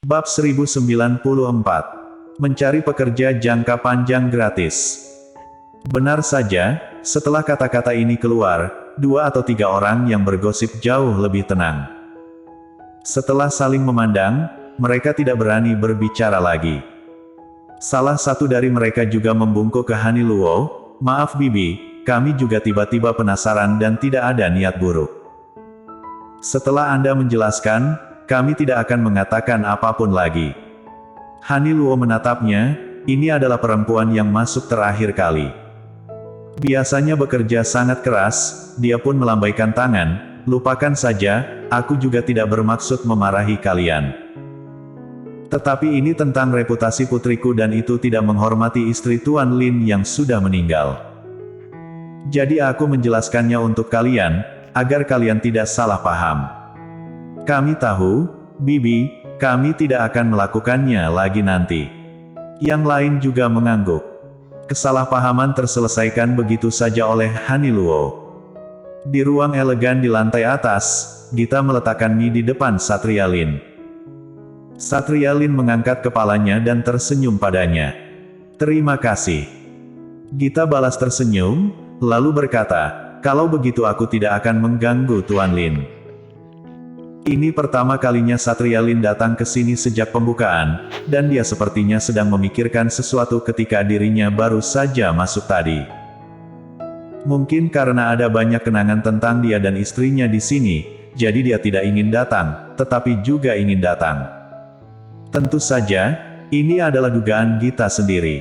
Bab 1094. Mencari pekerja jangka panjang gratis. Benar saja, setelah kata-kata ini keluar, 2 atau 3 orang yang bergosip jauh lebih tenang. Setelah saling memandang, mereka tidak berani berbicara lagi. Salah satu dari mereka juga membungkuk ke Hani Luo, "Maaf Bibi, kami juga tiba-tiba penasaran dan tidak ada niat buruk. Setelah Anda menjelaskan, kami tidak akan mengatakan apapun lagi." Hani Luo menatapnya, ini adalah perempuan yang masuk terakhir kali. Biasanya bekerja sangat keras, dia pun melambaikan tangan, "Lupakan saja, aku juga tidak bermaksud memarahi kalian. Tetapi ini tentang reputasi putriku dan itu tidak menghormati istri Tuan Lin yang sudah meninggal. Jadi aku menjelaskannya untuk kalian, agar kalian tidak salah paham. Kami tahu, Bibi, kami tidak akan melakukannya lagi nanti." Yang lain juga mengangguk. Kesalahpahaman terselesaikan begitu saja oleh Hani Luo. Di ruang elegan di lantai atas, Gita meletakkan mie di depan Satria Lin. Satria Lin mengangkat kepalanya dan tersenyum padanya. "Terima kasih." Gita balas tersenyum, lalu berkata, "Kalau begitu aku tidak akan mengganggu Tuan Lin." Ini pertama kalinya Satria Lin datang ke sini sejak pembukaan, dan dia sepertinya sedang memikirkan sesuatu ketika dirinya baru saja masuk tadi. Mungkin karena ada banyak kenangan tentang dia dan istrinya di sini, jadi dia tidak ingin datang, tetapi juga ingin datang. Tentu saja, ini adalah dugaan Gita sendiri.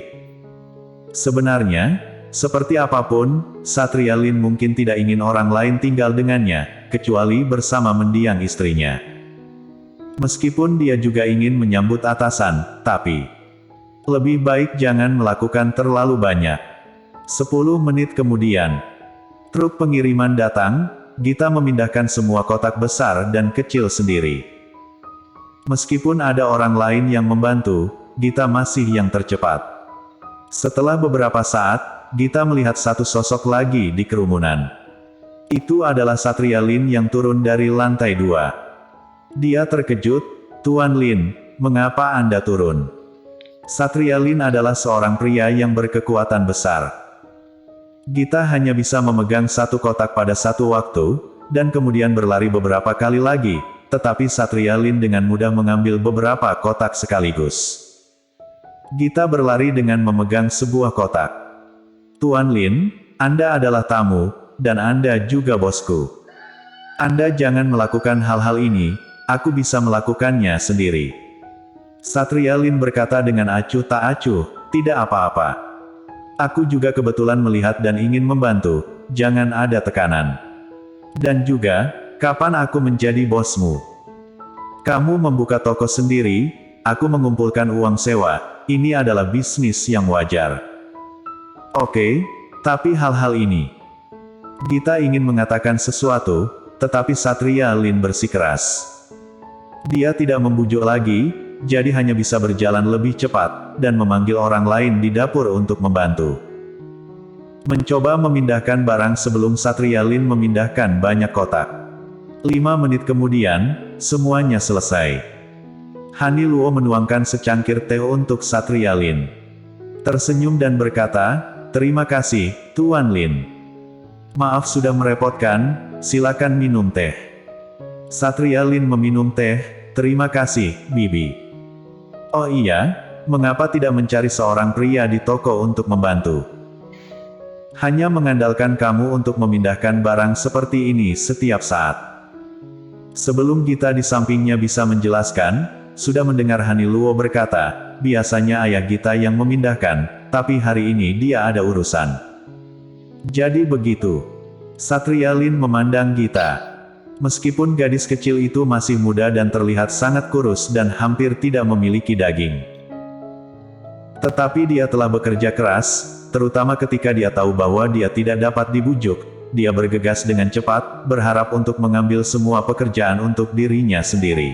Sebenarnya, seperti apapun, Satria Lin mungkin tidak ingin orang lain tinggal dengannya, kecuali bersama mendiang istrinya. Meskipun dia juga ingin menyambut atasan, tapi lebih baik jangan melakukan terlalu banyak. 10 menit kemudian, truk pengiriman datang. Gita memindahkan semua kotak besar dan kecil sendiri. Meskipun ada orang lain yang membantu, Gita masih yang tercepat. Setelah beberapa saat, Gita melihat satu sosok lagi di kerumunan. Itu adalah Satria Lin yang turun dari lantai 2. Dia terkejut, "Tuan Lin, mengapa Anda turun?" Satria Lin adalah seorang pria yang berkekuatan besar. Gita hanya bisa memegang satu kotak pada satu waktu, dan kemudian berlari beberapa kali lagi, tetapi Satria Lin dengan mudah mengambil beberapa kotak sekaligus. Gita berlari dengan memegang sebuah kotak. "Tuan Lin, Anda adalah tamu, dan Anda juga bosku. Anda jangan melakukan hal-hal ini, aku bisa melakukannya sendiri." Satria Lin berkata dengan acuh tak acuh, "Tidak apa-apa. Aku juga kebetulan melihat dan ingin membantu, jangan ada tekanan. Dan juga, kapan aku menjadi bosmu? Kamu membuka toko sendiri, aku mengumpulkan uang sewa, ini adalah bisnis yang wajar." "Oke, tapi hal-hal ini..." Gita ingin mengatakan sesuatu, tetapi Satria Lin bersikeras. Dia tidak membujuk lagi, jadi hanya bisa berjalan lebih cepat, dan memanggil orang lain di dapur untuk membantu. Mencoba memindahkan barang sebelum Satria Lin memindahkan banyak kotak. 5 menit kemudian, semuanya selesai. Hani Luo menuangkan secangkir teh untuk Satria Lin. Tersenyum dan berkata, "Terima kasih, Tuan Lin. Maaf sudah merepotkan, silakan minum teh." Satria Lin meminum teh, "Terima kasih, Bibi. Oh iya, mengapa tidak mencari seorang pria di toko untuk membantu? Hanya mengandalkan kamu untuk memindahkan barang seperti ini setiap saat." Sebelum Gita di sampingnya bisa menjelaskan, sudah mendengar Hani Luo berkata, "Biasanya ayah Gita yang memindahkan, tapi hari ini dia ada urusan." "Jadi begitu." Satria Lin memandang Gita. Meskipun gadis kecil itu masih muda dan terlihat sangat kurus dan hampir tidak memiliki daging. Tetapi dia telah bekerja keras, terutama ketika dia tahu bahwa dia tidak dapat dibujuk. Dia bergegas dengan cepat, berharap untuk mengambil semua pekerjaan untuk dirinya sendiri.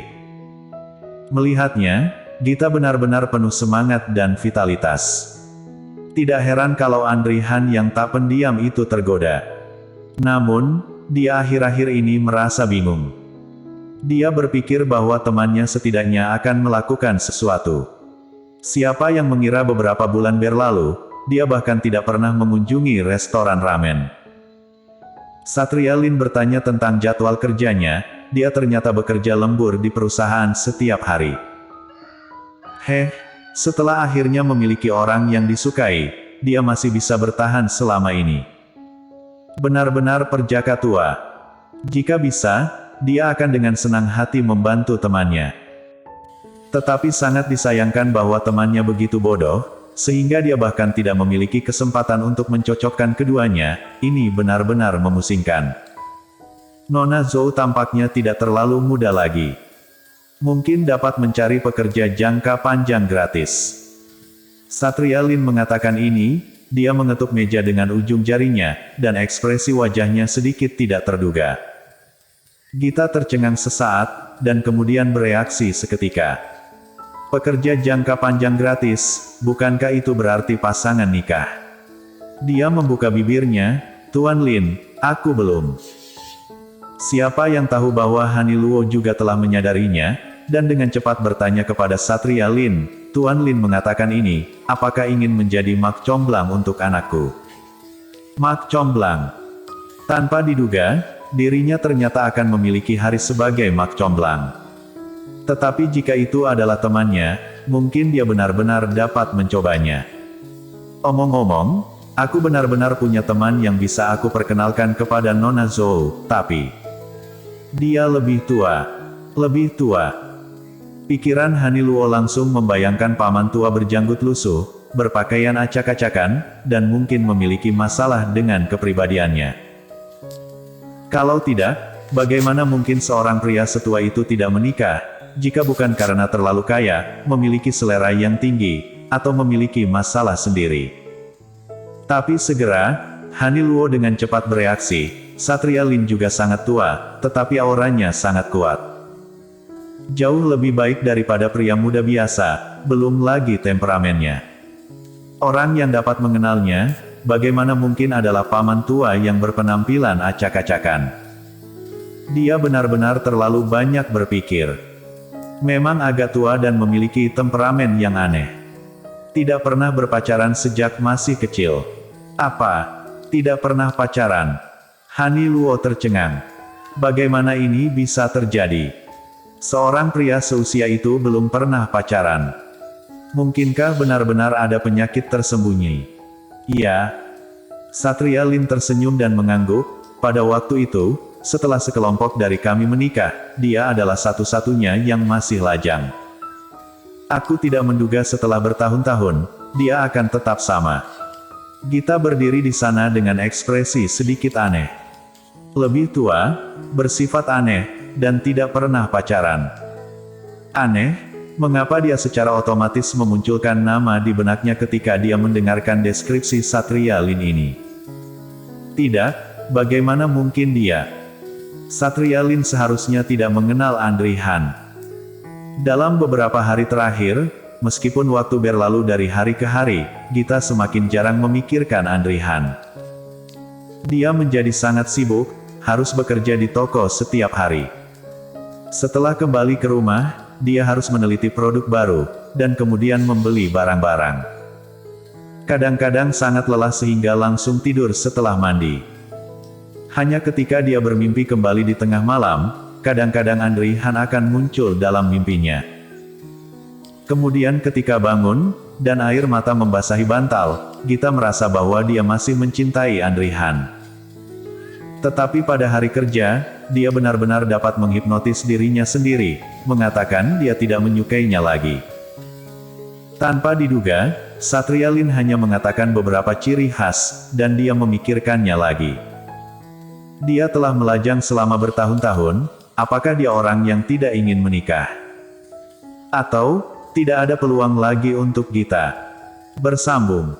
Melihatnya, Gita benar-benar penuh semangat dan vitalitas. Tidak heran kalau Andri Han yang tak pendiam itu tergoda. Namun, dia akhir-akhir ini merasa bingung. Dia berpikir bahwa temannya setidaknya akan melakukan sesuatu. Siapa yang mengira beberapa bulan berlalu, dia bahkan tidak pernah mengunjungi restoran ramen. Satria Lin bertanya tentang jadwal kerjanya, dia ternyata bekerja lembur di perusahaan setiap hari. Setelah akhirnya memiliki orang yang disukai, dia masih bisa bertahan selama ini. Benar-benar perjaka tua. Jika bisa, dia akan dengan senang hati membantu temannya. Tetapi sangat disayangkan bahwa temannya begitu bodoh, sehingga dia bahkan tidak memiliki kesempatan untuk mencocokkan keduanya. Ini benar-benar memusingkan. Nona Zhou tampaknya tidak terlalu muda lagi. Mungkin dapat mencari pekerja jangka panjang gratis. Satria Lin mengatakan ini, dia mengetuk meja dengan ujung jarinya, dan ekspresi wajahnya sedikit tidak terduga. Gita tercengang sesaat, dan kemudian bereaksi seketika. Pekerja jangka panjang gratis, bukankah itu berarti pasangan nikah? Dia membuka bibirnya, Tuan Lin, aku belum. Siapa yang tahu bahwa Han Luo juga telah menyadarinya, dan dengan cepat bertanya kepada Satria Lin, Tuan Lin mengatakan ini, apakah ingin menjadi mak comblang untuk anakku? Mak comblang. Tanpa diduga, dirinya ternyata akan memiliki hari sebagai mak comblang. Tetapi jika itu adalah temannya, mungkin dia benar-benar dapat mencobanya. Omong-omong, aku benar-benar punya teman yang bisa aku perkenalkan kepada Nona Zhou, tapi dia lebih tua. Lebih tua. Pikiran Han Luo langsung membayangkan paman tua berjanggut lusuh, berpakaian acak-acakan, dan mungkin memiliki masalah dengan kepribadiannya. Kalau tidak, bagaimana mungkin seorang pria setua itu tidak menikah, jika bukan karena terlalu kaya, memiliki selera yang tinggi, atau memiliki masalah sendiri. Tapi segera, Han Luo dengan cepat bereaksi, Satria Lin juga sangat tua, tetapi auranya sangat kuat. Jauh lebih baik daripada pria muda biasa, belum lagi temperamennya. Orang yang dapat mengenalnya, bagaimana mungkin adalah paman tua yang berpenampilan acak-acakan. Dia benar-benar terlalu banyak berpikir. Memang agak tua dan memiliki temperamen yang aneh. Tidak pernah berpacaran sejak masih kecil. Apa? Tidak pernah pacaran? Han Luo tercengang. Bagaimana ini bisa terjadi? Seorang pria seusia itu belum pernah pacaran. Mungkinkah benar-benar ada penyakit tersembunyi? Iya. Satria Lin tersenyum dan mengangguk. Pada waktu itu, setelah sekelompok dari kami menikah, dia adalah satu-satunya yang masih lajang. Aku tidak menduga setelah bertahun-tahun, dia akan tetap sama. Gita berdiri di sana dengan ekspresi sedikit aneh. Lebih tua, bersifat aneh, dan tidak pernah pacaran. Aneh, mengapa dia secara otomatis memunculkan nama di benaknya ketika dia mendengarkan deskripsi Satria Lin ini? Tidak, bagaimana mungkin dia? Satria Lin seharusnya tidak mengenal Andri Han. Dalam beberapa hari terakhir, meskipun waktu berlalu dari hari ke hari, Gita semakin jarang memikirkan Andri Han. Dia menjadi sangat sibuk, harus bekerja di toko setiap hari. Setelah kembali ke rumah, dia harus meneliti produk baru, dan kemudian membeli barang-barang. Kadang-kadang sangat lelah sehingga langsung tidur setelah mandi. Hanya ketika dia bermimpi kembali di tengah malam, kadang-kadang Andri Han akan muncul dalam mimpinya. Kemudian ketika bangun, dan air mata membasahi bantal, Gita merasa bahwa dia masih mencintai Andri Han. Tetapi pada hari kerja, dia benar-benar dapat menghipnotis dirinya sendiri, mengatakan dia tidak menyukainya lagi. Tanpa diduga, Satria Lin hanya mengatakan beberapa ciri khas, dan dia memikirkannya lagi. Dia telah melajang selama bertahun-tahun, apakah dia orang yang tidak ingin menikah? Atau, tidak ada peluang lagi untuk Gita? Bersambung.